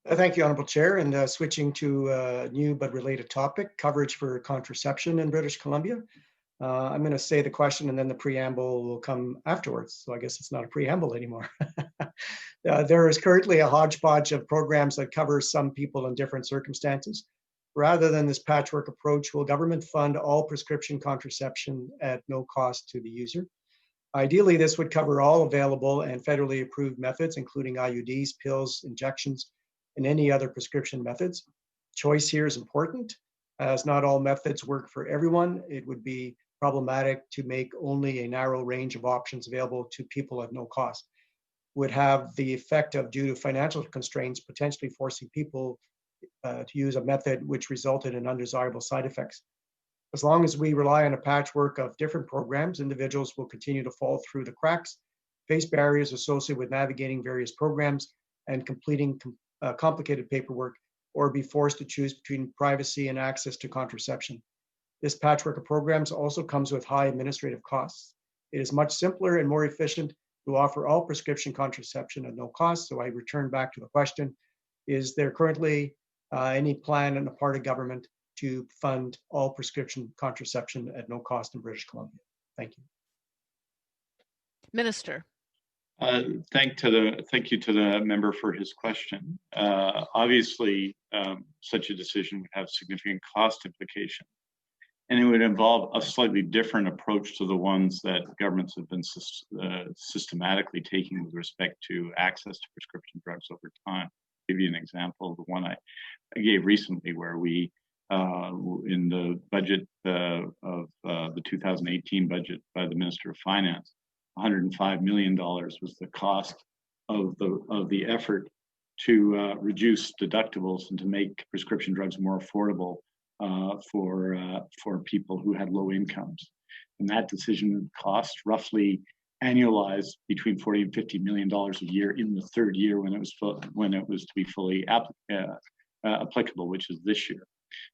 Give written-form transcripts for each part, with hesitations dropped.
Thank you, Honourable Chair. And switching to a new but related topic, coverage for contraception in British Columbia. I'm going to say the question and then the preamble will come afterwards. So I guess it's not a preamble anymore. There is currently a hodgepodge of programs that cover some people in different circumstances. Rather than this patchwork approach, will government fund all prescription contraception at no cost to the user? Ideally, this would cover all available and federally approved methods, including IUDs, pills, injections, and any other prescription methods. Choice here is important, as not all methods work for everyone. It would be problematic to make only a narrow range of options available to people at no cost. Would have the effect of, due to financial constraints, potentially forcing people to use a method which resulted in undesirable side effects. As long as we rely on a patchwork of different programs, individuals will continue to fall through the cracks, face barriers associated with navigating various programs and completing complicated paperwork, or be forced to choose between privacy and access to contraception. This patchwork of programs also comes with high administrative costs. It is much simpler and more efficient to offer all prescription contraception at no cost. So I return back to the question, is there currently any plan on the part of government to fund all prescription contraception at no cost in British Columbia? Thank you. Minister. Thank you to the member for his question. Obviously, such a decision would have significant cost implications, and it would involve a slightly different approach to the ones that governments have been systematically taking with respect to access to prescription drugs over time. I'll give you an example of the one I gave recently, where we, in the budget of the 2018 budget by the Minister of Finance, $105 million was the cost of the effort to reduce deductibles and to make prescription drugs more affordable for people who had low incomes. And that decision cost roughly annualized between $40 and $50 million a year in the third year when it was to be fully applicable, which is this year.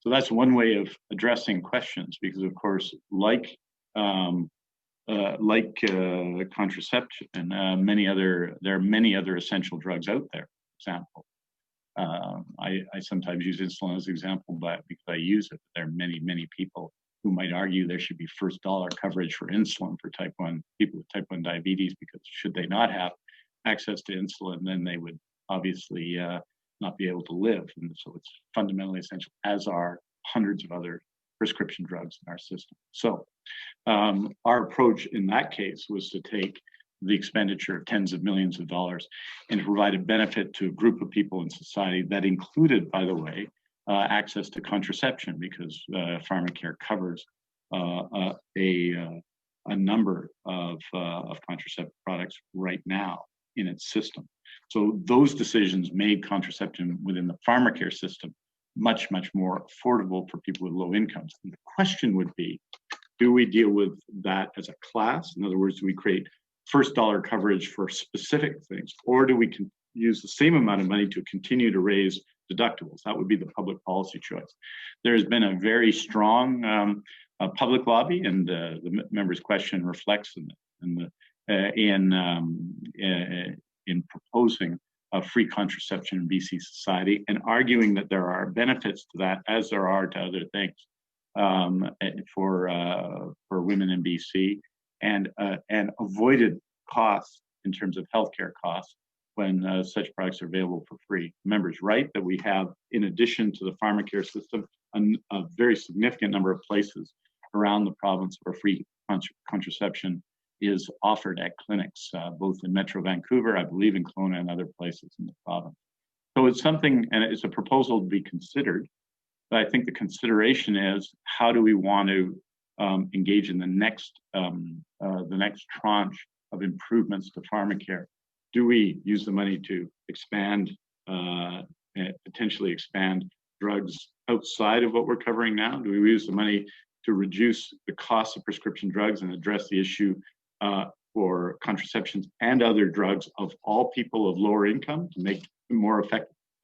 So that's one way of addressing questions, because of course, like contraception and there are many other essential drugs out there. For example, I sometimes use insulin as an example, but because I use it, there are many people who might argue there should be first dollar coverage for insulin for people with type 1 diabetes, because should they not have access to insulin, then they would obviously not be able to live. And so it's fundamentally essential, as are hundreds of other prescription drugs in our system. So our approach in that case was to take the expenditure of tens of millions of dollars and provide a benefit to a group of people in society that included, by the way, access to contraception, because pharmacare covers a number of contraceptive products right now in its system. So those decisions made contraception within the pharmacare system much more affordable for people with low incomes. And the question would be, do we deal with that as a class? In other words, do we create first dollar coverage for specific things, or do we use the same amount of money to continue to raise deductibles? That would be the public policy choice. There's been a very strong public lobby, and the member's question reflects in proposing free contraception in BC society, and arguing that there are benefits to that, as there are to other things, for women in BC, and avoided costs in terms of healthcare costs when such products are available for free. The member's right that we have, in addition to the pharmacare system, a very significant number of places around the province where free contraception is offered at clinics, both in Metro Vancouver, I believe in Kelowna, and other places in the province. So it's something, and it's a proposal to be considered. But I think the consideration is, how do we want to engage in the next tranche of improvements to pharmacare? Do we use the money to potentially expand drugs outside of what we're covering now? Do we use the money to reduce the cost of prescription drugs and address the issue for contraceptions and other drugs of all people of lower income, to make them more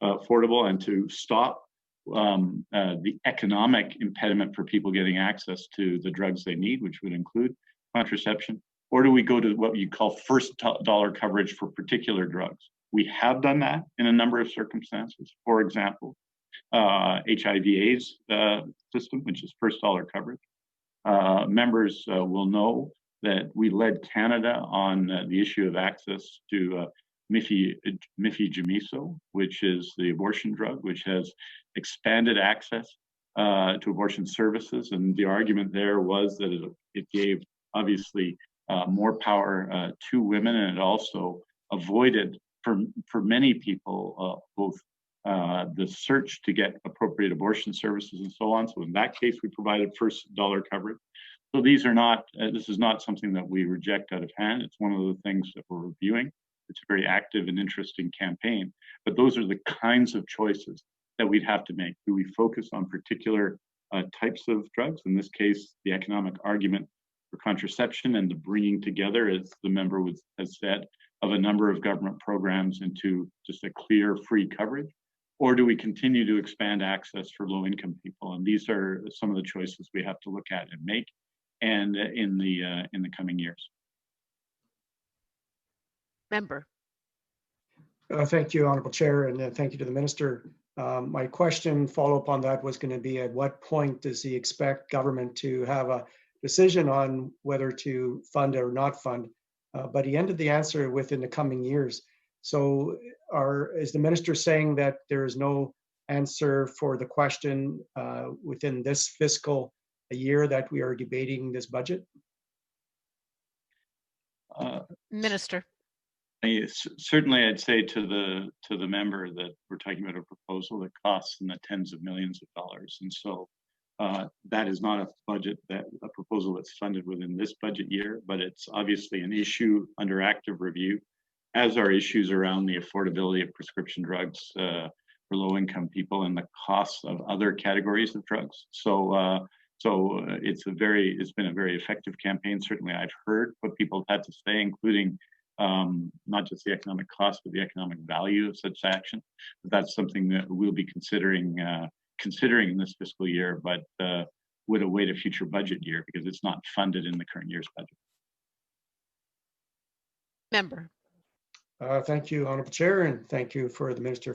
affordable, and to stop the economic impediment for people getting access to the drugs they need, which would include contraception? Or do we go to what you call first dollar coverage for particular drugs? We have done that in a number of circumstances. For example, HIV/AIDS system, which is first dollar coverage. Members will know that we led Canada on the issue of access to mifepristone, which is the abortion drug, which has expanded access to abortion services. And the argument there was that it gave, obviously, more power to women, and it also avoided, for many people, both the search to get appropriate abortion services and so on. So in that case, we provided first dollar coverage. So these are not, this is not something that we reject out of hand. It's one of the things that we're reviewing. It's a very active and interesting campaign, but those are the kinds of choices that we'd have to make. Do we focus on particular types of drugs? In this case, the economic argument for contraception and the bringing together, as the member has said, of a number of government programs into just a clear free coverage? Or do we continue to expand access for low-income people? And these are some of the choices we have to look at and make, and in the coming years. Member. Thank you, Honourable Chair, and thank you to the Minister. My question follow-up on that was going to be, at what point does he expect government to have a decision on whether to fund or not fund? But he ended the answer with in the coming years. So is the Minister saying that there is no answer for the question within this fiscal year that we are debating this budget? Minister. Certainly, I'd say to the member that we're talking about a proposal that costs in the tens of millions of dollars, and so that is not a proposal that's funded within this budget year, but it's obviously an issue under active review, as are issues around the affordability of prescription drugs for low-income people and the costs of other categories of drugs. So it's been a very effective campaign. Certainly, I've heard what people have had to say, including not just the economic cost, but the economic value of such action. But that's something that we'll be considering in this fiscal year, but would await a future budget year because it's not funded in the current year's budget. Member. Thank you, Honourable Chair, and thank you for the Minister